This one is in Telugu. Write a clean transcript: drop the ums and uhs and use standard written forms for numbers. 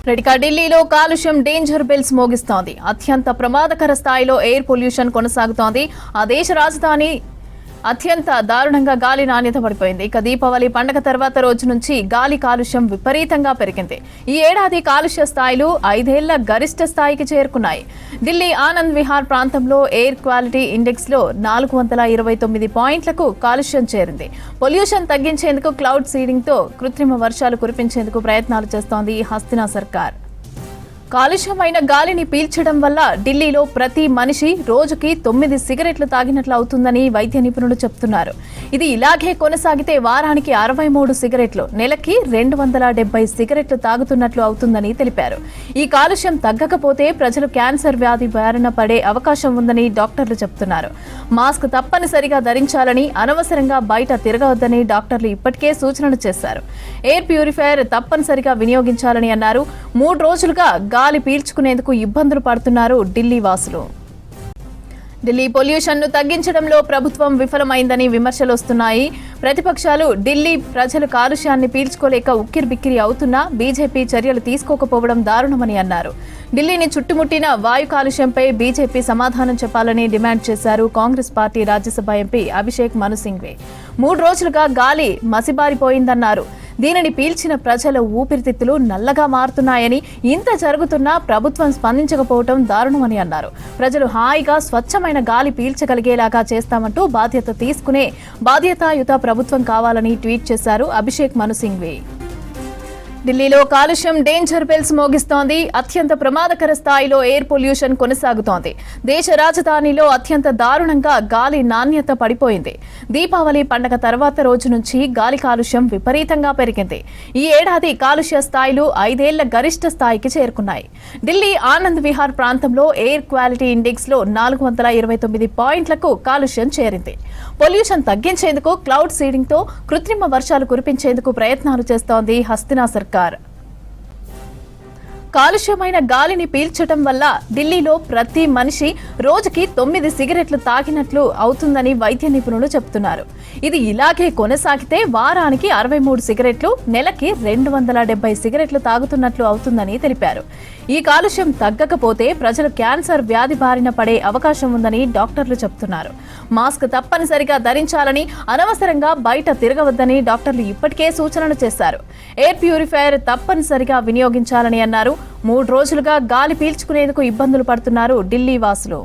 రెడ్డికా ఢిల్లీలో కాలుష్యం డేంజర్ బెల్స్ మోగిస్తోంది. అత్యంత ప్రమాదకర స్థాయిలో ఎయిర్ పొల్యూషన్ కొనసాగుతోంది. ఆ దేశ రాజధాని అత్యంత దారుణంగా గాలి నాణ్యత పడిపోయింది. ఇక దీపావళి పండుగ తర్వాత రోజు నుంచి గాలి కాలుష్యం విపరీతంగా పెరిగింది. ఈ ఏడాది కాలుష్య స్థాయిలు 5 ఏళ్ల గరిష్ట స్థాయికి చేరుకున్నాయి. ఢిల్లీ ఆనంద్ విహార్ ప్రాంతంలో ఎయిర్ క్వాలిటీ ఇండెక్స్ లో 429 పాయింట్లకు కాలుష్యం చేరింది. పొల్యూషన్ తగ్గించేందుకు క్లౌడ్ సీడింగ్ తో కృత్రిమ వర్షాలు కురిపించేందుకు ప్రయత్నాలు చేస్తోంది హస్తినా సర్కార్. కాలుష్యమైన గాలిని పీల్చడం వల్ల ఢిల్లీలో ప్రతి మనిషి రోజుకి 9 సిగరెట్లు తాగినట్లు అవుతుందని వైద్య నిపుణులు చెబుతున్నారు. ఇది ఇలాగే కొనసాగితే వారానికి 63 సిగరెట్లు, నెలకి 270 సిగరెట్లు తాగుతున్నట్లు అవుతుందని తెలిపారు. ఈ కాలుష్యం తగ్గకపోతే ప్రజలు క్యాన్సర్ వ్యాధి బారిన పడే అవకాశం ఉందని డాక్టర్లు చెబుతున్నారు. మాస్క్ తప్పనిసరిగా ధరించాలని, అనవసరంగా బయట తిరగవద్దని డాక్టర్లు ఇప్పటికే సూచనలు చేశారు. ఎయిర్ ప్యూరిఫైయర్ తప్పనిసరిగా వినియోగించాలని అన్నారు. 3 రోజులుగా గాలి పీల్చుకునేందుకు ఇబ్బందులు పడుతున్నారు ఢిల్లీ వాసులు. ఢిల్లీ పొల్యూషన్ ను తగ్గించడంలో ప్రభుత్వం విఫలమైందని విమర్శలు వస్తున్నాయి. ప్రతిపక్షాలు ఢిల్లీ ప్రజలు కాలుష్యాన్ని పీల్చుకోలేక ఉక్కిరిబిక్కిరి అవుతున్నా బీజేపీ చర్యలు తీసుకోకపోవడం దారుణమని అన్నారు. ఢిల్లీని చుట్టుముట్టిన వాయు కాలుష్యంపై బీజేపీ సమాధానం చెప్పాలని డిమాండ్ చేశారు కాంగ్రెస్ పార్టీ రాజ్యసభ ఎంపీ అభిషేక్ మను సింఘ్వి. 3 రోజులుగా గాలి మసిబారిపోయిందన్నారు. దీనిని పీల్చిన ప్రజల ఊపిరితిత్తులు నల్లగా మారుతున్నాయని, ఇంత జరుగుతున్నా ప్రభుత్వం స్పందించకపోవడం దారుణమని అన్నారు. ప్రజలు హాయిగా స్వచ్ఛమైన గాలి పీల్చగలిగేలాగా చేస్తామంటూ బాధ్యత తీసుకునే బాధ్యతాయుత ప్రభుత్వం కావాలని ట్వీట్ చేశారు అభిషేక్ మను సింఘ్వి. ఢిల్లీలో కాలుష్యం డేంజర్ బెల్స్ మోగిస్తోంది. అత్యంత ప్రమాదకర స్థాయిలో ఎయిర్ పొల్యూషన్ కొనసాగుతోంది. దేశ రాజధానిలో అత్యంత దారుణంగా గాలి నాణ్యత పడిపోయింది. దీపావళి పండుగ తర్వాత రోజు నుంచి గాలి కాలుష్యం విపరీతంగా పెరిగింది. ఈ ఏడాది కాలుష్య స్థాయిలు 5 ఏళ్ల గరిష్ట స్థాయికి చేరుకున్నాయి. ఢిల్లీ ఆనంద్ విహార్ ప్రాంతంలో ఎయిర్ క్వాలిటీ ఇండెక్స్ లో 429 పాయింట్లకు కాలుష్యం చేరింది. పొల్యూషన్ తగ్గించేందుకు క్లౌడ్ సీడింగ్ తో కృత్రిమ వర్షాలు కురిపించేందుకు ప్రయత్నాలు చేస్తోంది హస్తినా సర్కార్. కాలుష్యమైన గాలిని పీల్చడం వల్ల ఢిల్లీలో ప్రతి మనిషి రోజుకి 9 సిగరెట్లు తాగినట్లు అవుతుందని వైద్య నిపుణులు చెబుతున్నారు. ఇది ఇలాగే కొనసాగితే వారానికి 63 సిగరెట్లు, నెలకి 270 సిగరెట్లు తాగుతున్నట్లు అవుతుందని తెలిపారు. ఈ కాలుష్యం తగ్గకపోతే ప్రజలు క్యాన్సర్ వ్యాధి బారిన పడే అవకాశం ఉందని డాక్టర్లు చెబుతున్నారు. మాస్క్ తప్పనిసరిగా ధరించాలని, అనవసరంగా బయట తిరగవద్దని డాక్టర్లు ఇప్పటికే సూచనలు చేశారు. ఎయిర్ ప్యూరిఫైయర్ తప్పనిసరిగా వినియోగించాలని అన్నారు. 3 రోజులుగా గాలి పీల్చుకునేందుకు ఇబ్బందులు పడుతున్నారు ఢిల్లీ వాసులు.